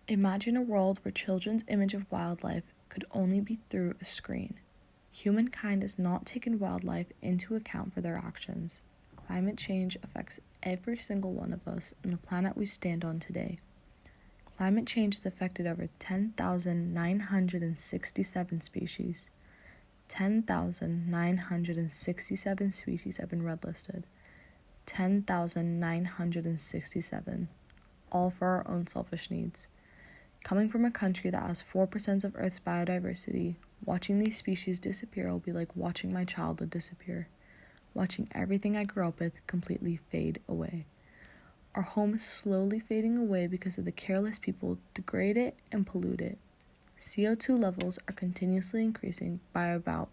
Imagine a world where children's image of wildlife could only be through a screen. Humankind has not taken wildlife into account for their actions. Climate change affects every single one of us on the planet we stand on today. Climate change has affected over 10,967 species. 10,967 species have been red listed. 10,967, all for our own selfish needs. Coming from a country that has 4% of Earth's biodiversity, watching these species disappear will be like watching my childhood disappear, watching everything I grew up with completely fade away. Our home is slowly fading away because of the careless people degrade it and pollute it. CO2 levels are continuously increasing by about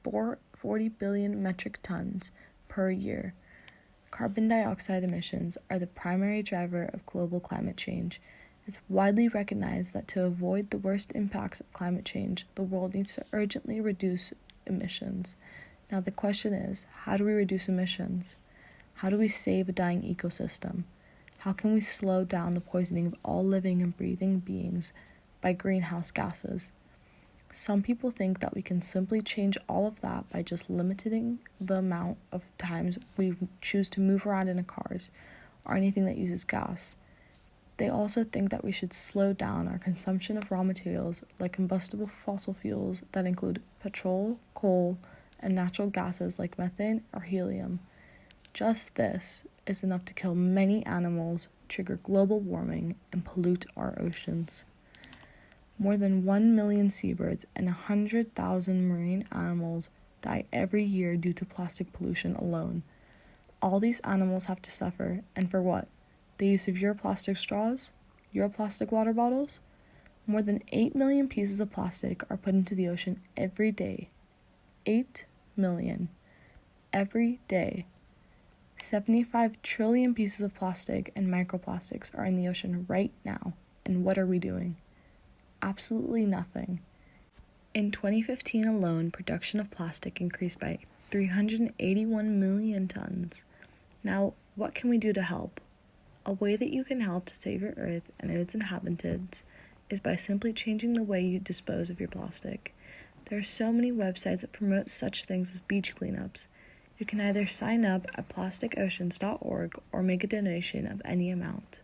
40 billion metric tons per year. Carbon dioxide emissions are the primary driver of global climate change. It's widely recognized that to avoid the worst impacts of climate change, the world needs to urgently reduce emissions. Now the question is, how do we reduce emissions? How do we save a dying ecosystem? How can we slow down the poisoning of all living and breathing beings by greenhouse gases? Some people think that we can simply change all of that by just limiting the amount of times we choose to move around in cars or anything that uses gas. They also think that we should slow down our consumption of raw materials like combustible fossil fuels that include petrol, coal, and natural gases like methane or helium. Just this is enough to kill many animals, trigger global warming, and pollute our oceans. More than 1 million seabirds and 100,000 marine animals die every year due to plastic pollution alone. All these animals have to suffer, and for what? The use of your plastic straws? Your plastic water bottles? More than 8 million pieces of plastic are put into the ocean every day. 8 million. Every day. 75 trillion pieces of plastic and microplastics are in the ocean right now. And what are we doing? Absolutely nothing. In 2015 alone, production of plastic increased by 381 million tons. Now, what can we do to help? A way that you can help to save your Earth and its inhabitants is by simply changing the way you dispose of your plastic. There are so many websites that promote such things as beach cleanups. You can either sign up at plasticoceans.org or make a donation of any amount.